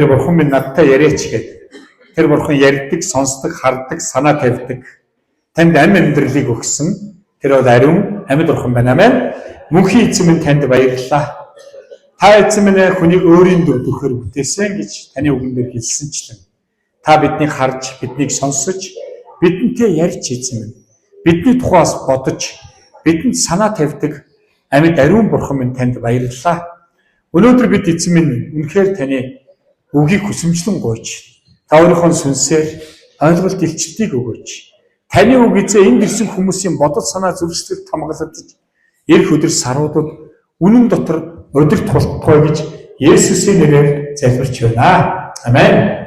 Тэр бурхан минь надтай яриач гэдэг. Тэр бурхан ярьдаг, сонсдог, хардаг, санаа тавьдаг. Танд амь амьдралыг өгсөн. Тэр бол ариун амьд бурхан байна. Амен. Мөнхийн эзэн минь танд баярлалаа. Та эзэн минь хүнийг өөрийн дүр төрхөөр бүтээсэн гэж таны үгэн дээр хэлсэнчлэн. Та биднийг харж, биднийг сонсож, бидэнтэй ярьж эзэн минь. Бидний тухаас бодож, бидэнд санаа тавьдаг амьд ариун бурхан минь танд баярлалаа. Өнөөдөр бид эзэн минь үнэхээр таны үгийг хүсэмжлэн гуйж, та өөрийнхөө сүнсээр ойлголт илчлэлтийг өгөөч. Таны үг эзээ энд ирсэн хүмүүсийн бодол санаа зүрхсэлд хамгаалагдаж, эх өдөр саруудад үнэн дотор удирд тултгой гэж Есүсийн нэрээр залбирч байна. Амен.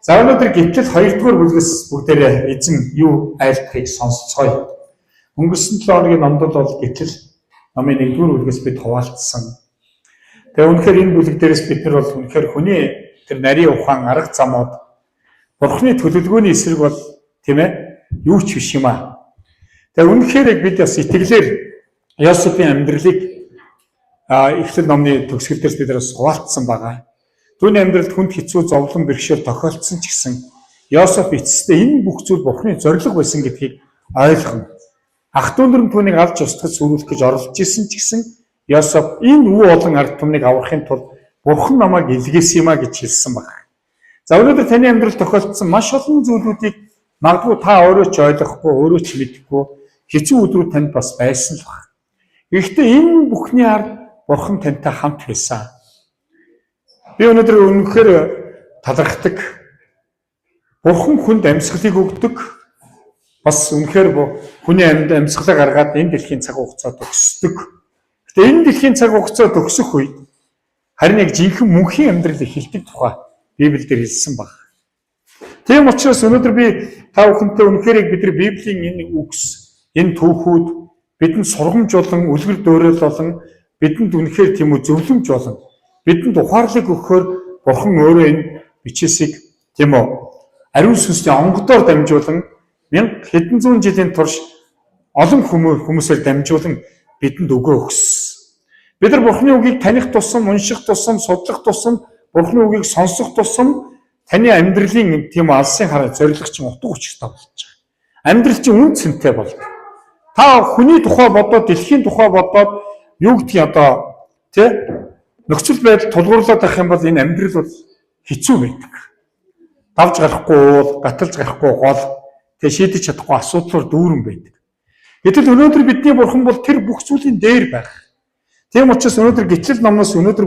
За өнөөдөр гитлэл 2 дугаар бүлгээс бүгдээрээ эзэн юу айлтгахыг сонсцгоё. Өнгөрсөн 7 хоногийн номдол бол гитлэл номын 1 дугаар бүлгээс бид хуваалцсан. Тэгээ үнэхээр энэ бүлэг дээрээс бид нар бол үнэхээр хүний тэр нарийн ухаан арга замууд Бурхны төлөвлөгөөний эсрэг бол тийм ээ юу ч биш юм аа. Тэгээ үнэхээр бид бас итгэлээр Йосефийн амьдралыг Эхлэл номны төгсгөлдөөс бид бас хуваалцсан байгаа. Түүний амьдралд хүнд хэцүү зовлон бэрхшээл тохиолдсон ч гэсэн Йосеф эцэстээ энэ бүх зүйл Бурхны зорилго байсан гэдгийг ойлгоно. Ах дүү нар түүнийг авч устгаж сүрүүлэх гэж оролдож исэн ч гэсэн Йосеф энэ үе олон ард түмнийг аврахын тулд Бурхан намайг илгээсэн юм а гэж хэлсэн байна. За өнөөдөр таны амьдралд тохиолдсон маш олон зүйлүүдийг магадгүй та өөрөө ч ойлгохгүй, өөрөө ч мэдэхгүй хэцүү өдрүүд танд бас байсан л байна. Гэхдээ энэ бүхний ард Бурхан тантай хамт байсан. Би өнөөдөр үнэхээр талархдаг. Бурхан хүнд амьсгалыг өгдөг. Бас үнэхээр хүний амьсгалыг гаргаад энэ дэлхийн цаг хугацаанд өгсдөг. Гэтэ энэ дэлхийн цаг хугацаанд өгсөх үед харин яг жинхэнэ мөнхийн амьдрал эхэлдэг тухай Библиэлд хэлсэн баг. Тийм учраас өнөөдөр би та бүхэнтэй үнэхээр бидний Библийн энэ үгс, энэ түүхүүд бидэнд сургамж болон үлгэр дуурайл болон бидэнд үнэхээр тийм үү зөвлөмж болон бидэнд ухаарлыг өгөхөөр Бурхан өөрөө энэ бичээсийг тийм үү ариун сүнсний онгодоор дамжуулан 1000 хэдэн зуун жилийн турш олон хүмүүсээр дамжуулан бидэнд өгөө өгсөн. Бид нар Бурхны үгийг таних тусам, унших тусам, судлах тусам, Бурхны үгийг сонсох тусам таны амьдралын тийм алсын хараа зорилго чинь утга учиртай болж байгаа. Амьдрал чинь үн цэнтэй болно. Та хүний тухай бодоод, дэлхийн тухай бодоод юу гэдгийг одоо тий нөхцөл байдал тулгуурлаад авах юм бол энэ амьдрал бол хэцүү байдаг. Давж гарахгүй уул, гаталж гарахгүй гол, тий шийдэж чадахгүй асуудлаар дүүрэн байдаг. Гэтэл өнөөдөр бидний Бурхан бол тэр бүх зүйлийн дээр байх. Тийм учраас өнөөдөр гитлэл номноос өнөөдөр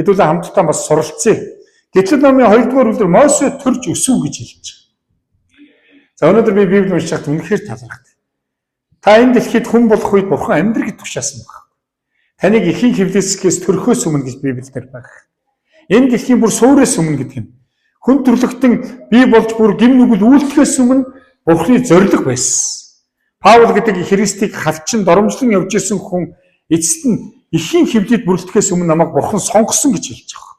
хэдүүлээ хамтдаа бас суралцъя. Гитлэл номын 2 дугаар бүлгээр Мосе төрж өсөв гэж хэлж байгаа. За өнөөдөр би Библийг уншиж хахад үнэхээр талархав. Та энэ дэлхийд хүн болох үед Бурхан амьдрыг тушаасан баг. Таныг эхийн хөвлөсгөөс төрөхөөс өмнө гэж Библиэлд байна. Энэ дэлхийн бүр суурьас өмнө гэдэг нь. Хүн төрлөختөн бий болж бүр гим нүгэл үйлдэхээс өмнө Бурханы зориг байсан. Паул гэдэг Христийг халчин доромжлон явж исэн хүн эцэст нь эхийн хөвлөд бүрэлдэхээс өмнө намайг Бурхан сонгосон гэж хэлж байгаа.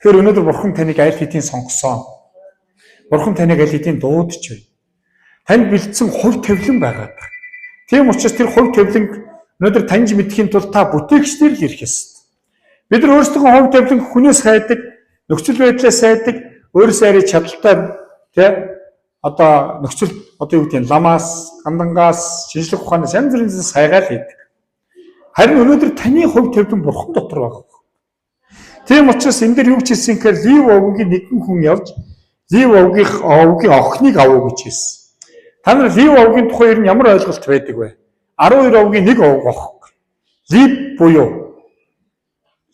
Тэгэхээр өнөөдөр Бурхан таныг аль хэдийн сонгосон. Бурхан таныг аль хэдийн дуудаж байна. Танд бэлдсэн хувь тавилан байгаа. Тийм учраас тэр хувь тавиланг өнөөдөр таньж мэдхийн тулд та бүтээгчдэр л ирэх ёстой. Бид нар өөрсдөө хувь тавилан хүнээс хайдаг, нөхцөл байдлаас хайдаг, өөрөөсөө арай чадaltaй тий одоо нөхцөл одоо юу гэдэг нь ламаас, гандангаас, шинжлэх ухаанаас янз бүрийн сайгаал хийдэг. Харин өнөөдөр таны хувь тавилан Бурхан дотор байгаа. Тийм учраас энэ дээр юу гэж хэлсэн гэхээр Лев овгийн нэгэн хүн явж Лев овгийн охиныг авуу гэж хэлсэн. Та нар Лев овгийн тухай ер нь ямар ойлголт байдаг вэ? 12 овгийн нэг ох. Лев буюу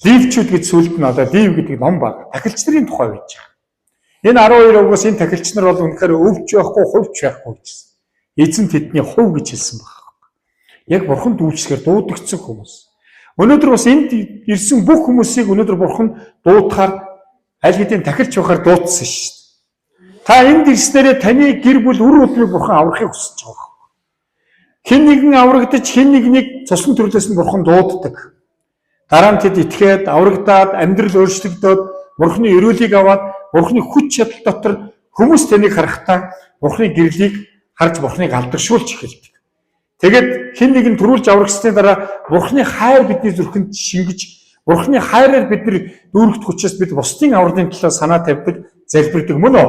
Левчүүд гэж сүлд нь одоо Лев гэдэг ном баг. Тахилч нарын тухай байж байгаа. Энэ 12 овгоос энэ тахилч нар бол үнэхээр өвч байхгүй, хувьч байхгүй гэсэн. Эзэн тэдний хувь гэж хэлсэн баг. Яг Бурхан дүүчсгээр дуудагдсан хүмүүс. Өнөөдөр бас энд ирсэн бүх хүмүүсийг өнөөдөр Бурхан дуудахаар аль хэдийн тахилч байхаар дуудсан шүү дээ. Та энд ирснээрээ таны гэр бүл үр өдрийг Бурхан аврахыг хүсэж байгаа. Хэн нэгэн аврагдаж, хэн нэгнийг цусан төрлөөс нь Бурхан дууддаг. Дараа нь тэд итгээд, аврагдаад, амьдрал өөрчлөгдөөд, Бурханы өрөөлийг аваад, Бурханы хүч чадал дотор хүмүүс таныг харахтаа Бурханы гэрлийг харж Бурханыг алдаршуулж эхэлдэг. Тэгээд хэн нэгэн төрүүлж аврагсны дараа Бурханы хайр бидний зүрхэнд шингэж Бурхны хайраар бид нар дүүрэгдэх учраас бид бусдын авралын талаар санаа тавьдаг, залбирдаг мөн үү?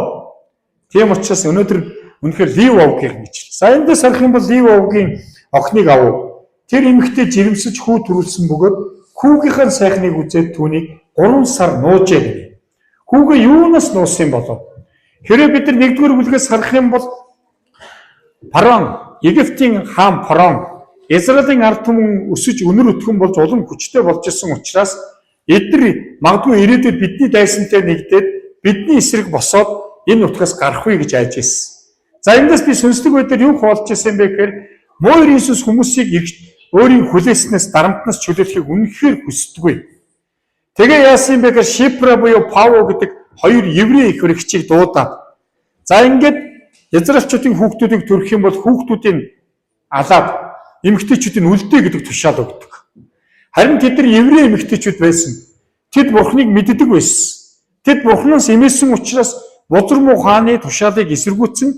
Тийм учраас өнөөдөр үнэхээр Лев овгийн гэж. За эндээс харах юм бол Лев овгийн охиныг авав. Тэр эмэгтэй жирэмсэж хүү төрүүлсэн бөгөөд хүүгийнхээ сайхныг үзээд түүнийг 3 сар нуужээ гэв. Хүүгээ юунаас нуусан болов? Хэрэв бид нар 1-р бүлгээс харах юм бол Парон, Египтийн хаан Парон Израилийн ард түмэн өсөж өнөр өтгөн болж улам хүчтэй болж исэн учраас эдгээр магадгүй ирээдүйд бидний дайсантай нэгдээд бидний эсрэг босоод энэ нутгаас гарахгүй гэж айж ирсэн. За эндээс би сүнслэг байдлаар юу хуваалж ирсэн бэ гэхээр Мойр Иесус хүмүүсийг өөрийн хүлээснээс дарамтнаас чөлөөлөхийг үнэхээр хүсдэггүй. Тэгээ яасан бэ гэхээр Шипра буюу Паво гэдэг 2 еврей их хөрөгчийг дуудаад за ингээд Израильчуудын хүүхдүүдийг төрөх юм бол хүүхдүүдийн алаад эмэгтэйчүүдийн үлдээ гэдэг тушаал өгдөг. Харин тэд нар еврей эмэгтэйчүүд байсан. Тэд Бурхныг мэддэг байсан. Тэд Бурхнаас эмээсэн учраас бузар муу хааны тушаалыг эсэргүүцэн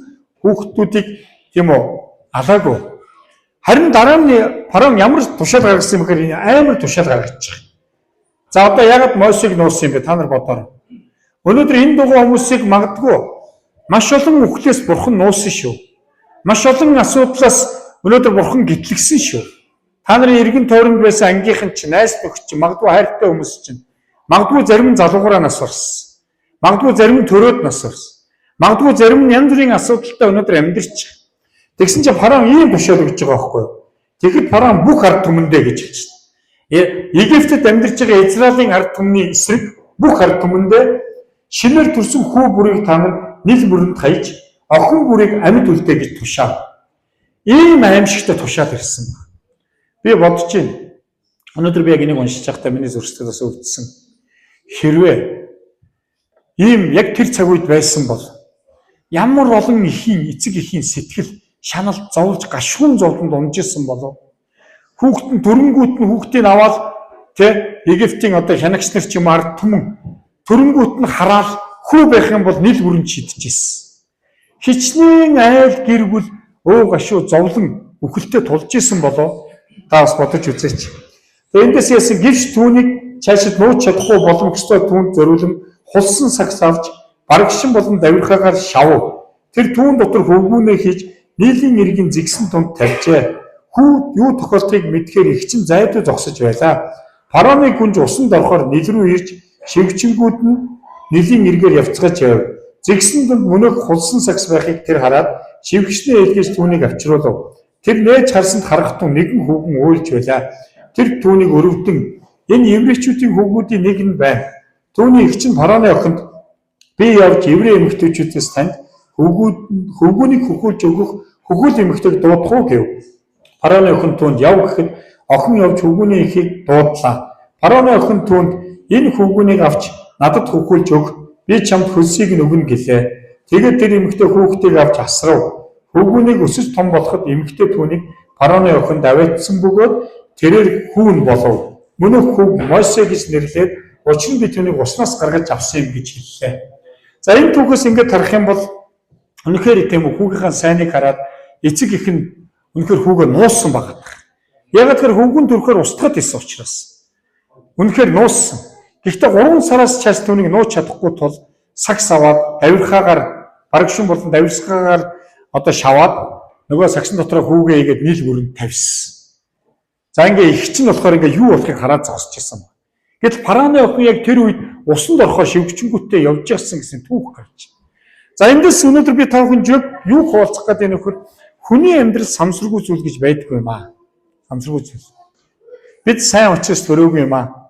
хүүхдүүдийг тийм үү алаагүй. Харин дараа нь Парон ямар тушаал гаргасан юм гэхээр амар тушаал гаргаж байгаа. За одоо ягаад Мосег нуусан юм бэ? Та нар бодоорой. Өнөөдөр энэ дугуй хүмүүсийг магадгүй маш олон үхлээс Бурхан нуусан шүү. Маш олон асуудлаас өнөөдөр Бурхан гитлэгсэн шүү. Та нарын эргэн тойронд байсан ангийнхан чинь, найз нөхөд чинь, магадгүй хайртай хүмүүс чинь, магадгүй зарим нь залуугаараа нас барсан. Магадгүй зарим нь төрөөд нас барсан. Магадгүй зарим нь янз бүрийн асуудалтай өнөөдөр амьдарч байгаа. Тэгсэн чинь Парон ийм тушаал өгч байгаа байхгүй юу? Тэгэхэд Парон бүх ард түмэндээ гэж хэлж байна. Египтэд амьдарч байгаа Израилийн ард түмний эсрэг бүх ард түмэндээ шинээр төрсөн хүү бүрийг та нар нийл мөрөнд хаяж, охин бүрийг амьд үлдээ гэж тушаал. Ийм аимшигтай тушаал ирсэн байна. Би бодож байна. Өнөөдөр би яг энийг уншиж байхдаа миний зүрхсэлээс өвдсөн. Хэрвээ ийм яг тэр цаг үед байсан бол ямар олон эцэг эхийн сэтгэл шанал зовлж гашуун зовлонд унжсэн болов. Хүүхэд нь дөрөнгүүд нь хүүхдийг аваад Египтийн одоо хянагч нар ч юм ард түмэн дөрөнгүүд нь хараад хүү байх юм бол нийл бүрэн шидчихсэн. Хичнээн айл гэр бүл гашуу зовлон үхэлтэд тулж исэн болоо та бас бодож үзээч. Тэгээ эндээс яасан гівч түүнийг цаашид нууж чадахгүй боломжтой түүнд зориулан хулсан сагс авч барагшин болон давирхаагаар шавв. Тэр түүн дотор хөвгүүнээ хийж нийлийн иргэн зэгсэн тунд тавьжээ. Хүү юу тохиолдгийг мэдхээр их чин зайдуу зогсож байлаа. Пароны гүнж усанд орохоор нийл рүү ирж шивгчингүүд нь нийлийн иргээр явцгааж яв. Зэгсэн тунд мөнөх хулсан сагс байхыг тэр хараад шивгчний ээлгээс түүнийг авчруулв. Тэр нээж харсанд харахтун нэгэн хүүхэн уйлж байлаа. Тэр түүнийг өрөвдөн энэ еврейчүүдийн хүүгүүдийн нэг нь байна. Түүний эгч нь Пароны охинд би явж еврей эмэгтэйчүүдээс танд хөвгүүнийг хөхүүлж өгөх хөхүүл эмэгтэйг дуудах уу гэв. Пароны охин түүнд яв гэхэд охин явж хөвгүүний эхийг дуудлаа. Пароны охин түүнд энэ хөвгүүнийг авч надад хөхүүлж өг. Би чамд хөлсийг нь өгнө гэлээ. Тэгээд тэр эмэгтэй хүүхдийг авч асрав. Хөвгүүнийг өсөж том болоход эмэгтэй түүнийг Пароны охинд аваачсан бөгөөд тэрээр хүүн болов. Мөнөх хүүг Мосе гэж нэрлээд учир нь би түүнийг уснаас гаргаж авсан юм гэж хэллээ. За энэ түүхээс ингээд харах юм бол үнэхээр тийм хүүгийнхаа сайныг хараад эцэг их нь үнэхээр хүүгээ нууссан байгаа. Яг тэр хөвгүн төрөхөөр устгад исэн учраас. Үнэхээр нууссан. Гэхдээ 3 сараас чаас түүнийг нууж чадахгүй тул сагс аваад давирхаагаар барагшин болон давирсгаагаар одоо шаваад нөгөө сагсан дотроо хүүгээ игээд нийл бүрэн тавьсан. За ингээ их чинь болохоор ингээ юу болохыг хараад зогсож ирсэн. Гэтэл Пароны охин яг тэр үед усанд орохоор шивгчэнгүүтээ явж яасан гэсэн түүх гарч. За эндээс өнөөдөр би та бүхэн юу хуваалцах гэдэг нөхөр хүний амьдрал самсргүй зүйл гэж байдаггүй юм аа. Самсргүй зүйл. Бид сайн учраас төрөөгүй юм аа.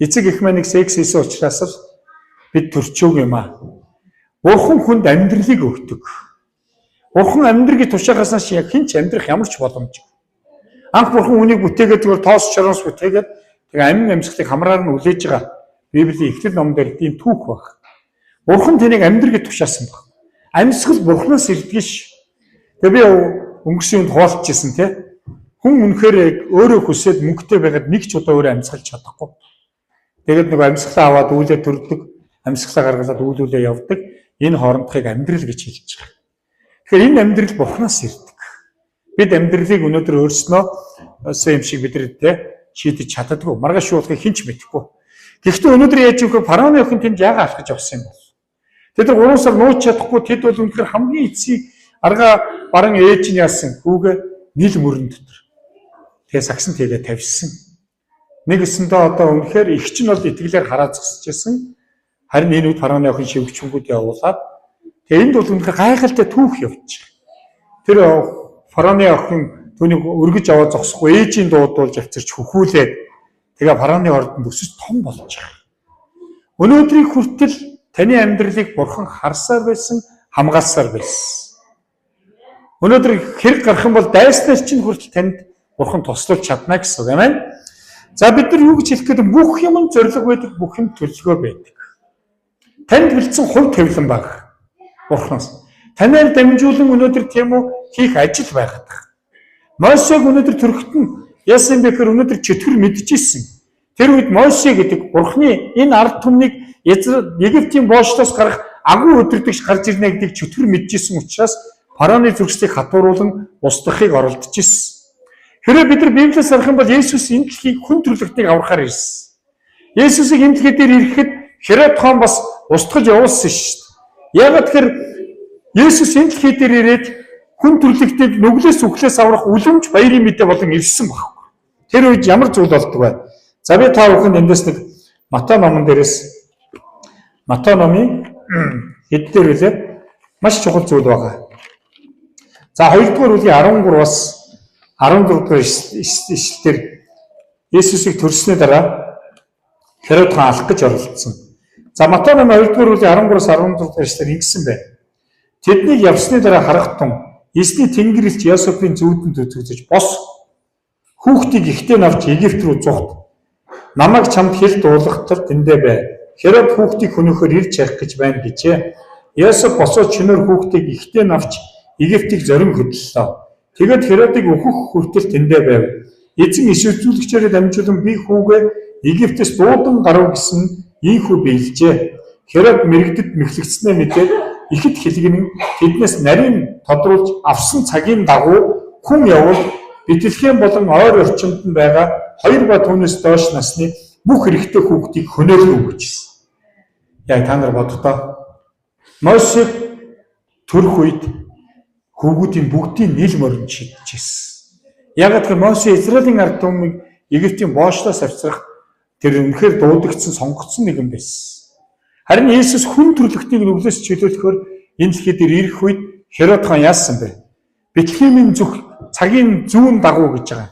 Эцэг их маань секс хийсэн учраас л бид төрчөөгүй юм аа. Бурхан хүнд амьдралыг өгдөг. Бурхан амьдралыг тушаахаас яг хинч амьдрах ямар ч боломжгүй. Анх Бурхан үнийг бүтээгээд зүгээр тоос чороос бүтээгээд тэгээ амин амьсгалыг хамраар нь үлээж байгаа. Библийн Эхлэл номон дээр ийм түүх баг. Бурхан тэнийг амьдралыг тушаасан баг. Амьсгал Бурханаас ирдэг ш. Тэгээ би өнгөрсөн үед хуваалцчихсан тий. Хүн үнэхээр өөрөө хүсээд мөнгөтэй байгаад нэг ч удаа өөрөө амьсгалж чадахгүй. Тэгээд нөгөө амьсгалаа аваад үүлээ төрдөг, амьсгалаа гаргалаад үүлүүлээ явдаг. Энэ хоорондохыг амьдрал гэж хэлж байгаа. Тэгэхээр энэ амьдрал Бурханаас ирдэг. Бид амьдралыг өнөөдөр өөрснөө юм шиг бид нар шийдэж чаддаггүй. Маргааш юу болохыг хэн ч мэдэхгүй. Гэхдээ өнөөдөр яаж өгөх фараоны охин тэнд яагаад алхаж явсан юм бол? Тэд нар 3 сар нууж чадахгүй, тэд бол үнэхээр хамгийн эцсийг арга баран ээж нь яасан хүүгээ нийл мөрөн дотор. Тэгээ сагсан тэлээ тавьсан. Нэг өсөндөө одоо үнэхээр их ч нь бол итгэлээр хараа зогсчихсэн. Харин энэ үед фараоны охин шивгчэнгүүд явуулаад тэгээ энд бол үнэхээр гайхалтай түүх явж байгаа. Тэр фараоны охин түүнийг өргөж аваад зогсохгүй ээжийн дуудуулж авчирч хөхүүлээд тэгээ фараоны ордонд өсөж том болж байгаа. Өнөөдрийг хүртэл таны амьдралыг бурхан харсаар байсан, хамгаалсаар байсан. Өнөөдөр хэрэг гарах юм бол дайснаас чинь хүртэл танд бурхан туслуулж чадна гэсэн үг юм. За бид нар юу гэж хэлэх гээд бүх юм зориг байдаг, бүх юм төлөвлөгөө байдаг. Танд бэлдсэн хувь тавилан баг. Бурханаас. Танаар дамжуулан өнөөдөр тийм үү хийх ажил байгаад байна. Мосег өнөөдөр төрөхтөн яасан бэ гэхээр өнөөдөр чөтгөр мэдчихсэн. Тэр үед Мосе гэдэг Бурханы энэ ард түмнийг Египтийн боочлоос гарах агуу өдөртөгч гарч ирнэ гэдгийг чөтгөр мэдчихсэн учраас фараоны зүрхсийг хатууруулан устгахыг оролдож ирсэн. Хэрэв бид нар Библиэс харах юм бол Есүс энэ дэлхийг хүн төрлөختнийг аврахаар ирсэн. Есүсийг энэ дэлхий дээр ирэхэд Херод хаан бас устгаж явуулсан шүү дээ. Яагаад тэгэхээр Есүс энэ дэлхий дээр ирээд хүн төрлөختнийг нүглээс үхлээс аврах үлэмж баярын мэдээ болон ирсэн баггүй. Тэр үед ямар зүйл болдог вэ? За би та бүхэнд эндээс нэг Матай номон дээрээс Матай номын хэд дээр үлээ маш чухал зүйл байгаа. За 2 дугаар бүлгийн 13-аас 14 дугаар ишлэлээр Есүсийг төрсний дараа Херод хаан алах гэж оролдсон. За Матай номын 2 дугаар бүлгийн 13-аас 14 дугаар ишлэлээр ингэсэн байна. Тэднийг явсны дараа харахтун эсний тэнгэрлэгч Йосефийн зүүдэнд үзэгдэж бос хүүхдийг ихтэй навч Египт рүү зугт. Намайг чамд хэл дуулахтар тэндэ бай. Херод хүүхдийг хөнөөхөөр ирж явах гэж байна гэжээ. Йосеф босоод чинээр хүүхдийг ихтэй навч Египтийг зорин хөдлөлөө. Тэгэд Херодыг өөхөх хүртэл тэндэ байв. Эзэн иш үзүүлэгчээр дамжуулан би хүүгээ Египтээс дуудан гарав гэсэн ийхүү биелжээ. Херод мэрэгдэд мэхлэгдснээ мэдээд ихэд хэлгэн тэднээс нарийн тодруулж авсан цагийн дагуу хүн явуул Бэтлехэм болон ойр орчимд нь байгаа 2 ба түүнээс доош насны бүх эрэгтэй хүүхдийг хөнөөлнө гэжсэн. Яг та нар боддоо. Мосе төрөх үед хүүгүүдийн бүгдийн нийл мөрөнд шидчихсэн. Яг тэр Мосе Израилийн ард түмнийг Египтийн боочлоос авчрах тэр үнэхээр дуудагдсан сонгогдсон нэгэн байсан. Харин Есүс хүн төрлөختнийг нүглээс чөлөөлөхөөр энэ дэлхий дээр ирэх үед Херод хаан яасан бэ? Бэтлехемийн цагийн зүүн дагуу гэж байгаа.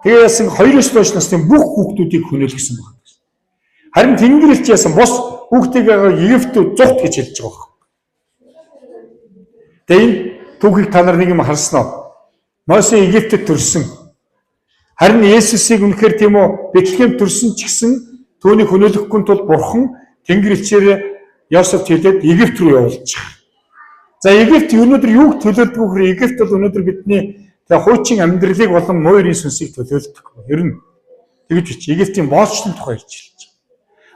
Тэгээ яасан 2-оос доош насны бүх хүүхдүүдийг хөнөөлгсөн байна. Харин Тэнгэрлэгч яасан бос хүүхдтэйгээ Египтэд зугт гэж хэлж байгаа. Тэгээ энэ түүхийг та нар нэг юм харсан уу? Мосе Египтэд төрсөн. Харин Есүсийг үнэхээр тийм үү Бэтлехемд төрсөн ч гэсэн түүнийг хөнөөлөхгүй тул Бурхан Тэнгэрлэгчээр Йосеф хэлээд Египт рүү явуулж байгаа. За Египт өнөөдөр юуг төлөөлдөг вэ? Египт бол өнөөдөр бидний хуучин амьдралыг болон муурийн сүнсийг төлөөлдөг. Ер нь тэгж бич Египтийн боочлын тухай хэлж байна.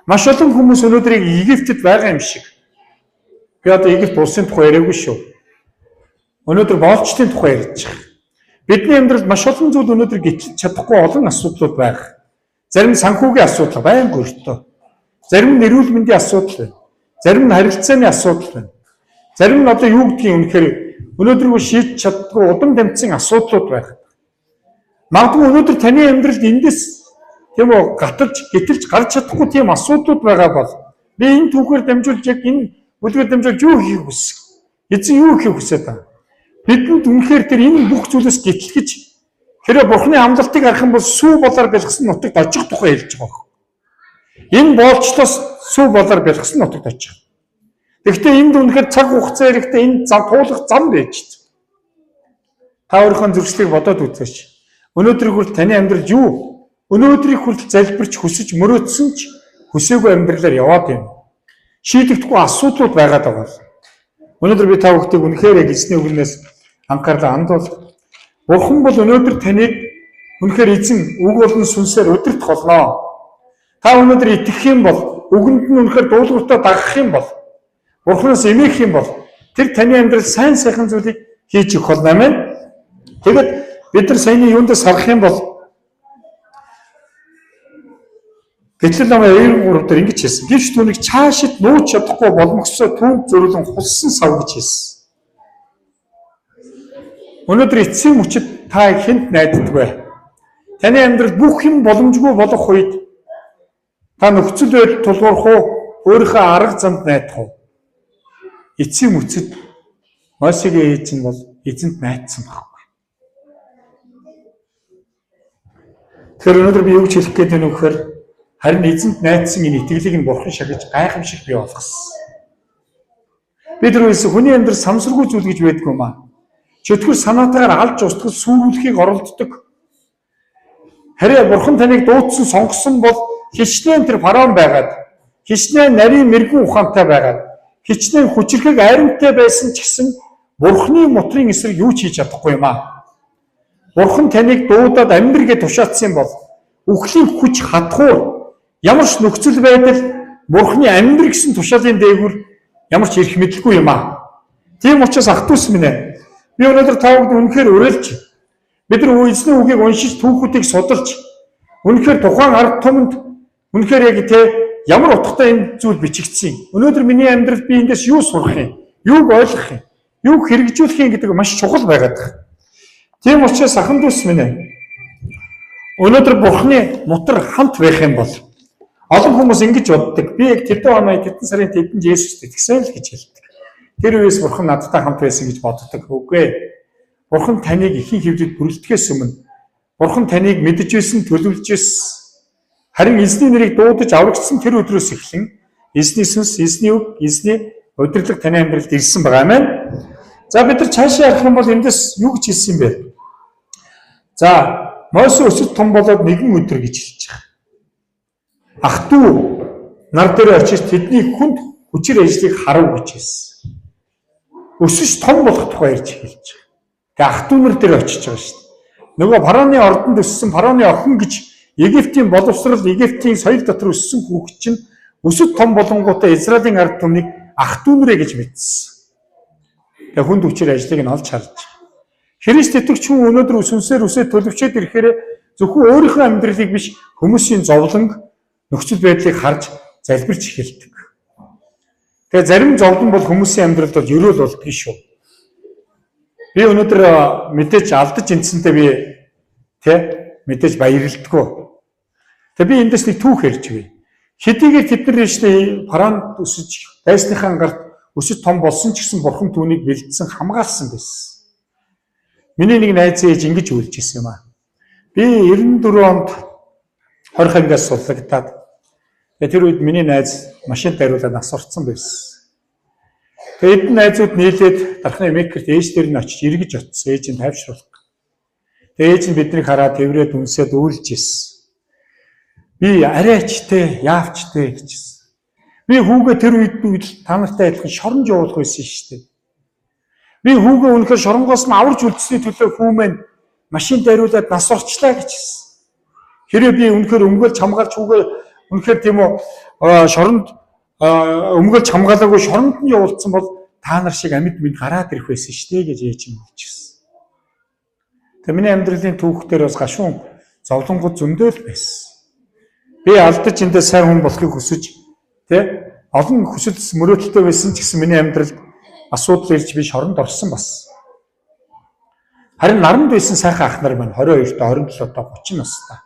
Маш олон хүмүүс өнөөдөр Египтэд байгаа юм шиг. Би одоо Египт улсын тухай яриаггүй шүү. Өнөөдөр боочлын тухай ярьж байгаа. Бидний амьдралд маш олон зүйл өнөөдөр гитлж чадахгүй олон асуудлууд байна. Зарим санхүүгийн асуудал байнга өртөө. Зарим эрүүл мэндийн асуудал байна. Зарим нь харилцааны асуудал байна. Зарим нь одоо юу гэдгийг үнэхээр өнөөдрөө шийдэж чаддгүй удам дамжсан асуудлууд байна. Магадгүй өнөөдөр таны амьдралд эндээс тийм үү гítэлж гарч чадахгүй тийм асуудлууд байгаа бол би энэ түүхээр дамжуулж яг энэ бүлгээр дамжуулж юу хийх хүсэх? Эзэн юу хийх хүсэж байна? Бидэнд үнэхээр тэр энэ бүх зүйлээс гítэлгэж хэрэв Бурхны амлалтыг харах юм бол сүү болоор бэлгсэн нутагт очих тухай хэлж байгаа. Энэ боолчлоос сүү болоор бэлгсэн нутагт очих. Тэгэхдээ энд үнэхээр цаг хугацаа хэрэгтэй энэ зам туулах зам байж байна. Та өөрийнхөө зөрчлийг бодоод үзээч. Өнөөдрийг хүртэл таны амьдрал юу? Өнөөдрийг хүртэл залбирч хүсэж мөрөөдсөн ч хүсээгүй амьдралаар яваад байна. Шийдэгдэхгүй асуудлууд байгаад байгаа. Өнөөдөр би та бүхэнд үнэхээр эзний үгнээс анхаарлаа хандуул. Бурхан бол өнөөдөр таныг үнэхээр эзэн үг болон сүнсээр өдөрт холноо. Та өнөөдөр итгэх юм бол үгэнд нь үнэхээр дуулууртаа дагах юм бол Бурханаас эмээх юм бол тэр таны амьдрал сайн сайхан зүйлийг хийж өгөх болно. Амен. Тэгэд бид нар саяны юундаас харах юм бол Гэтэл намайг 2-3 дээр ингэж хэлсэн. Гэвч түүнийг цаашид нууж чадахгүй болмогсоо түүнд зөрлөн хулсан сав гэж хэлсэн. Өнөөдөр эцсийн мөчид та хэнд найддаг вэ? Таны амьдралд бүх юм боломжгүй болох үед та нөхцөл байдал тулгуурах уу? Өөрийнхөө арга замд найдах уу? Эцсийн мөчид Мосегийн ээж нь бол эзэнт найдсан байхгүй. Тэгэхээр өнөөдөр би юу гэж хэлэх гээд байна вэ гэхээр харин эзэнт найдсан энэ итгэлийг нь бурхан шагнаж гайхамшиг бий болгосон. Бид түрүүс хүний амьдрал самсаргүй зүйл гэж байдгүй юм аа. Чөтгөр санаатаагаар алж устгал сүрүүлэхийг оролддог. Харин бурхан таныг дуудсан сонгосон бол хичнээн тэр фараон байгаад, хичнээн нарийн мэрэгэн ухаантай байгаад, хичнээн хүчрхэг айрамтай байсан ч гэсэн бурханы мотрын эсрэг юу ч хийж чадахгүй юм аа. Бурхан таныг дуудаад амьдргээ тушаацсан бол үхлийн хүч хатгуур ямар ч нөхцөл байдал бурханы амьдр гэсэн тушаалын дээгүүр ямар ч ирэх мэдлгүй юм аа. Тийм учраас ах トゥ ус минь ээ. Би өнөөдөр та бүхэнд үнэхээр уриалж бид нар эзний үгийг уншиж түүхүүдийг судалж үнэхээр тухайн ард түмэнд үнэхээр яг ямар утгатай энэ зүйл бичигдсэн. Өнөөдөр миний амьдралд би эндээс юу сурах юм? Юуг ойлгох юм? Юуг хэрэгжүүлэх юм гэдэг маш чухал байгаад байна. Тийм учраас ах トゥ ус минь ээ. Өнөөдөр бурханы мотор хамт байх юм бол олон хүмүүс ингэж боддог. Би яг тэдэн оноо тэдэн сарын тэдэнд Есүст итгэсэн л гэж хэлдэг. Тэр үеэс бурхан надтай хамт байсан гэж боддог. Үгүй ээ. Бурхан таныг ихийн хөвдөд бүрэлдэхээс өмнө бурхан таныг мэдэж байсан, төлөвлөж байсан. Харин эзний нэрийг дуудаж аврагдсан тэр өдрөөс эхлэн эзний сүнс, эзний үг, эзний удирдлага таны амьдралд ирсэн байгаа юм. За бид нар цаашаа ярих юм бол эндээс юу гэж хэлсэн бэ? За Мосе өсөд том болоод нэгэн өдөр гэж хэлж байгаа. Ах トゥ нар дээр очиж тэдний хүнд хүчээр ажлыг харав гэж хэлсэн. Өсөж том болох тухай ярьж хэлж байгаа. Тэгээ ах トゥ нар дээр очиж байгаа шүү дээ. Нөгөө фараоны ордонд өссөн фараоны охин гэж Египтийн боловсрал, Египтийн соёл дотор өссөн хүүхэд чинь өсөд том болонгуудаа Израилийн ард түмнийг ах トゥ нэрэ гэж мэдсэн. Тэгээ хүнд хүчээр ажлыг нь олж харж. Христ итгэгч хүн өнөөдөр сүнсээр үсээ төлөвчөд ирэхээр зөвхөн өөрийнхөө амьдралыг биш хүмүүсийн зовлон нөхцөл байдлыг харж залбирч эхэлдэг. Тэгээ зарим зовлон бол хүмүүсийн амьдралд бол ерөөл болдгоо шүү. Би өнөөдөр мэдээж алдаж эндсэнтэй би мэдээж баярлдаггүй. Тэгээ би эндээс нэг түүх ярьж бай. Хэдийгээр тэд нар нэштэй фараонд өсөж дайсныхаа гарт өсөж том болсон ч гэсэн бурхан түүнийг бэлдсэн хамгаалсан байсан. Миний нэг найз ээж ингэж үйлж ирсэн юм аа. Би 94 онд хорих ангиас суллагдаад тэр үед миний найз машин дариулаад нас орцсон байсан. Тэгээд найзууд нийлээд дархны мекерт ээж дээр нь очиж эргэж очсон ээж нь тайвшруулах. Тэгээд ээж нь биднийг хараад тэврээд үнсээд үйлж ирсэн. Би арайчтэй, яавчтэй гэжсэн. Би хүүгээ тэр үед та нартай адилхан шоронд явуулах байсан шүү дээ. Би хүүгээ үнэхээр шоронгоос нь аварж үлдсэний төлөө хүү маань машин дариулаад нас орчлаа гэжсэн. Хэрвээ би үнэхээр өмгөөлж хамгаалж хүүгээ үнэхээр тийм үү шоронд өмгөөлж хамгаалаагүй шоронд нь явуулсан бол та нар шиг амьд минь гараад ирэх байсан шүү дээ гэж ээж нь хэлчихсэн. Тэгээ миний амьдралын түүхтэр бас гашуун зовлонгод зөндөөл байсан. Би алдаж эндээ сайн хүн болохыг хүсэж олон хүсэл мөрөөдөлтэй байсан ч гэсэн миний амьдралд асуудал ирж би шоронд орсон бас. Харин наранд байсан сайхан ах нар маань 22-т 27-т 30 настай.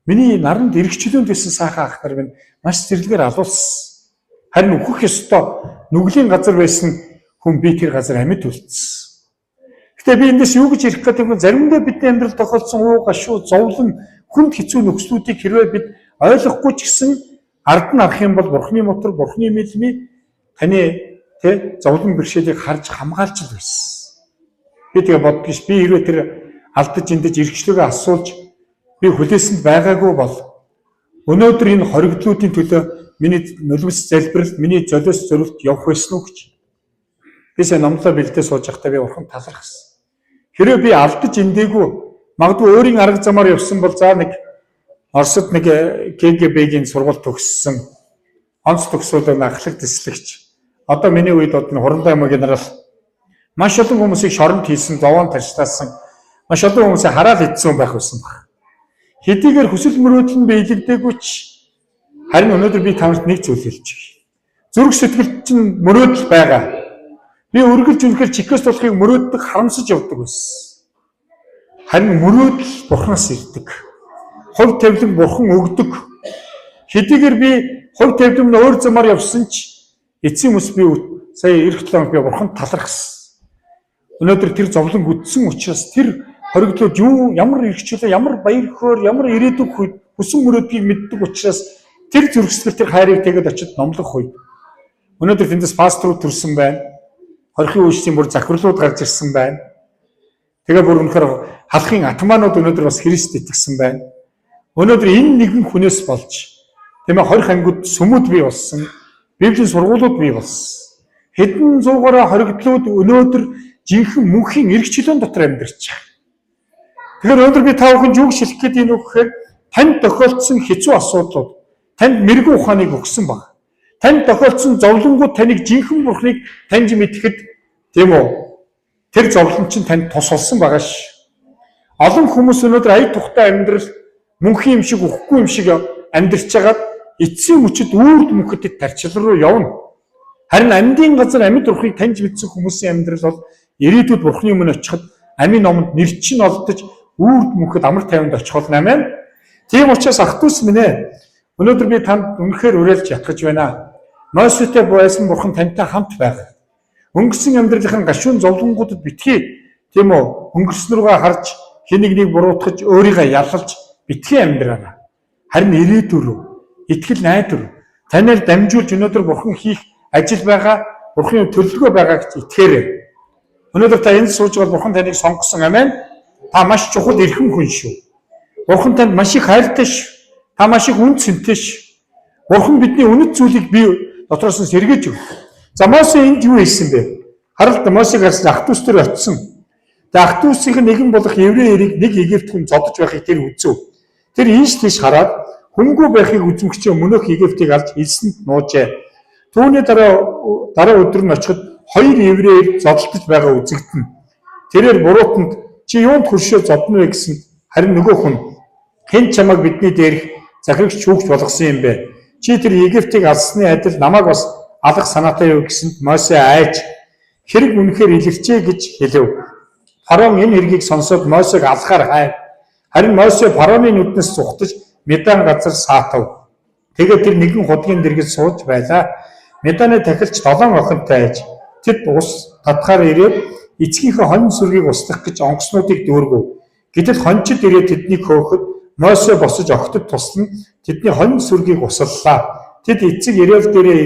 Миний наранд эргчлөөнд байсан сайхан ах нар маань маш зэрлэгээр алуулсан. Харин өөхөх ёстой нүглийн газар байсан хүн би тэр газар амьд үлдсэн. Гэтэ би эндээс юу гэж ярих гэдэг вэ? Заримдаа бидний амьдрал тохиолдсон уу гашуу зовлон хүнд хэцүү нөхцлүүдийг хэрвээ бид ойлгохгүй ч гэсэн ард нь авах юм бол бурхны мотор, бурхны мэлмий таны зовлон бэрхшээлийг харж хамгаалж л байсан. Би тэгээ боддогш би хэрвээ тэр алдаж эндэж эргчлөөгөө асуулж би хүлээсэнд байгаагүй бол өнөөдөр энэ хоригдлуудын төлөө миний нулимс залбиралд миний золиос зөрөлт явах байсан уу гэж. Би сая номлоо бэлдээ сууж байхдаа би урхан талархсан. Хэрвээ би алдаж эндээгүй магадгүй өөрийн арга замаар явсан бол за нэг Оросд нэг КГБ-гийн сургалт төгссөн онц төгсөөлөө ахлах дэслэгч. Одоо миний үед бод нь Хурандаа аймаг генерал маш олон хүмүүсийг шоронд хийсэн, зовоон тарьцаасан, маш олон хүмүүсийг хараал идсэн байх байсан баг. Хэдийгээр хүсэл мөрөөдөл нь биелэгдээгүй ч Харин өнөөдөр би танарт нэг зүйл хэлж байна. Зүрх сэтгэл чинь мөрөөдөл байгаа. Би үргэлж үнэхээр Чехословакийг мөрөөддөг, харамсаж явдаг байсан. Харин мөрөөдөл Бурханаас ирдэг. Хувь тавилан Бурхан өгдөг. Хэдийгээр би хувь тавилан өөр замаар явсан ч эцсийн мэс би сая эх 7 хоног би Бурханд талархсан. Өнөөдөр тэр зовлон үдсэн учраас тэр хоригдлууд ямар ирхчлээ, ямар баяр хөөр, ямар ирээдүг хүсэн мөрөөдгийг мэддэг учраас тэр зүрх сэтгэл тэр хайрыг тэгээд очиж номлох үед өнөөдөр тэндээс пасторууд төрсэн байна. Хорхийн үйлчлийн бүр захирлууд гарч ирсэн байна. Тэгээ бүр өнөхөр халахын атманууд өнөөдөр бас Христ итгэсэн байна. Өнөөдөр энэ нэгэн хүнээс болж тийм ээ хорих ангид сүмүүд бий болсон. Библийн сургуулиуд бий болсон. Хэдэн зуугаараа хоригдлууд өнөөдөр жинхэнэ мөнхийн эргчлэн дотор амьдарч байгаа. Тэгэхээр өнөөдөр би та бүхэнд юу шилэх гээд энэ үгээр танд тохиолдсон хэцүү асуудлууд танд мэрэгэн ухааныг өгсөн баг. Танд тохиолдсон зовлонгууд таныг жинхэнэ Бурхныг таньж мэдхэд тийм үү? Тэр зовлон чинь танд тус болсон байгаа ш. Олон хүмүүс өнөөдөр ая тухтай амьдрал мөнхийн юм шиг өгөхгүй юм шиг амьдарч байгаад эцсийн мөчөд үрд мөнхөд тарчил руу явна. Харин амьдын газар амьд Бурхныг таньж мэдсэн хүмүүсийн амьдрал бол ирээдүйд Бурхны өмнө очиход амийн номонд нэр чинь олдож үрд мөнхөд амар тайванд очих болно. Амен. Тийм учраас ах トゥ ус минь ээ. Өнөөдөр би танд үнэхээр уриалж ятгах байна. Мосетэй байсан Бурхан тантай хамт байгаа. Өнгөрсөн амьдралын гашуун зовлонгуудад битгий тийм үү өнгөрсөн рүүгээ харж хэнийг нэг буруутгаж өөрийгөө ялалж битгий амьдраарай. Харин ирээдүйн рүү итгэл найдвар танаар дамжуулж өнөөдөр Бурхан хийх ажил байгаа, Бурханы төлөвлөгөө байгаа гэж итгээрэй. Өнөөдөр та энд сууж байгаа Бурхан таныг сонгосон. Амен. Та маш чухал эрхэм хүн шүү. Бурхан танд маш их хайртай шүү. Та маш их үн цэнтэй шүү. Бурхан бидний үнэт зүйлийг бий дотроос нь сэргээж өгнө. За Мосе энд юу хийсэн бэ? Харалт Мосег харсан ах トゥ ус төр очсон. Тэгээ ах トゥ усийн нэгэн болох еврей эрийг нэг Египт хүн зодож байхыг тэр үзв. Тэр ийш тийш хараад хүнгүй байхыг үзмэгчээ мөнөх Египтийг алж элсэнд нуужээ. Түүний дараа өдөр нь очиход хоёр еврей зодтолж байгаа үзэгдэн. Тэрээр буруутанд чи юунд хөршөө зодно вэ гэсэн харин нөгөө хүн хэн чамайг бидний дээрх захирагч шүүгч болгосон юм бэ? Чи тэр Египтийг алсны адил намайг бас алах санаатай юу гэсэнд Мосе айж хэрэг үнэхээр илэрчээ гэж хэлв. Фараон энэ хэргийг сонсоод Мосег алахаар хайв. Харин Мосе фараоны нүднээс зүхтэж Медан газар саатав. Тэгээд тэр нэгэн худгийн дэргэд сууж байлаа. Меданы тахилч 7 охинтой айж тэд ус татхаар ирээд эцгийнхээ хонь сүргийг устгах гэж онгоцнуудыг дүүргэв. Гэтэл хончид ирээд тэднийг хөөхөд Мосе босож огтд туслан тэдний хонь сүргийг услалаа. Тэд эцэг ирээл дээрээ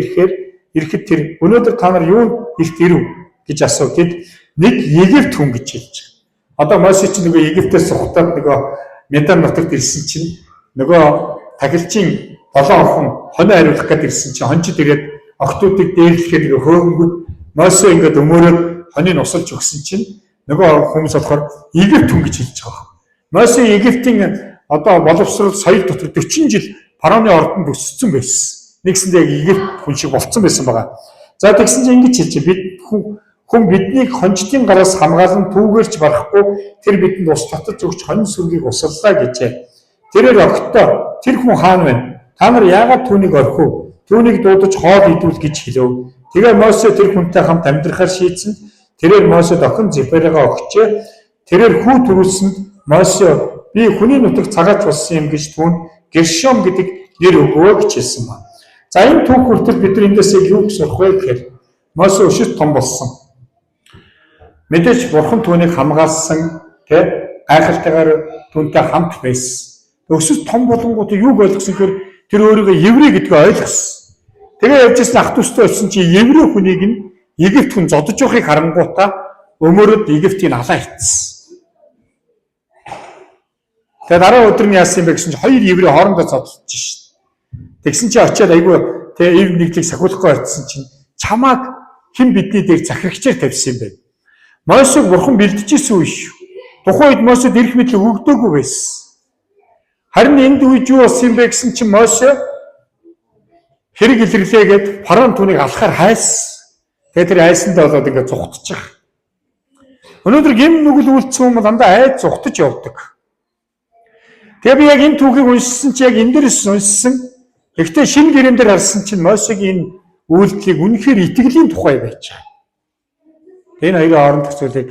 ирэхэд тэр өнөөдөр та нар юу ихт ирв гэж асуув. Тэд нэг Египт хүн гэж хэлж байгаа. Одоо Мосе чинь нөгөө Египтээс сухтаад нөгөө Медан нутагт ирсэн чинь нөгөө тахилчийн 7 охин хонь хариулах гээд ирсэн чинь хончид ирээд охтуудыг дээрлэхэд нөгөө хөөнгүүд Мосе ингээд өмөрөөд хоньыг усалж өгсөн чинь нөгөө хүмүүс болохоор Египт хүн гэж хэлж байгаа. Мосе Египтийн одоо боловсрол соёл дотор 40 жил фараоны ордонд өссөн байсан. Нэгсэндээ Египт хүн шиг болцсон байсан байгаа. За тэгсэн чинь ингэж хэлж бид хүн биднийг хончдын гараас хамгаалан түүгээрч барахгүй тэр бидэнд ус татаж өгч хонь сүргийг усаллаа гэжээ. Тэрээр огтоо тэр хүн хаана вэ? Та нар яагаад түүнийг орхив? Түүнийг дуудаж хоол идүүл гэж хэлв. Тэгээ Мосе тэр хүнтэй хамт амьдрахаар шийдсэн. Тэрээр Мосе охин Зеферагаа өгчээ. Тэрээр хүү төрүүлсэнд Мосе би хүний нутаг цагаач болсон юм гэж түүнд Гершом гэдэг нэр өгөө гэж хэлсэн ба. За энэ түүх хүртэл бид нар эндээс юу гэж сурах вэ гэхээр Мосе өшөт том болсон. Мэдээж Бурхан түүнийг хамгаалсан, тэ гайхалтайгаар түүнтэй хамт байсан. Өсөж том болонгууд юуг ойлгосон гэхээр тэр өөрийгөө еврей гэдгийг ойлгосон. Тэгээ явж ирсэн ах トゥ устай очсон чи еврей хүнийг нь Египт хүн зодож байхыг харангуйтаа өмөрөд Египтийн алаа итсэн. Тэгээ дараа өдөр нь яасан юм бэ гэсэн чи хоёр еврей хоорондоо зодолж шин. Тэгсэн чи очиад айгүй тэгээ ив нэгдлийг сахиулахгүй очсон чинь чамааг хэн бидний дээр захирагчаар тавьсан юм бэ? Мосег Бурхан бэлдэжсэн үе шүү. Тухайн үед Мосед эрх мэдлэг өгдөөгүй байсан. Харин энд үед юу болсон юм бэ гэсэн чинь Мосе хэрэг илэрлээгээд фараон түүнийг алахаар хайсан. Тэгээ тэр айсандаа болоод ингээд зүхтаж байгаа. Өнөөдөр гим нүгэл үйлцсэн хүмүүс дандаа айд зүхтаж явдаг. Тэгээ би яг энэ түүхийг уншсан чи яг энэ дээрс уншсан Гэхдээ шинэ гэрээн дээр харсан чинь Мосегийн үйлдэлийг үнэхээр итгэлийн тухай байж байгаа. Энэ хоёрын хоорондох зүйлийг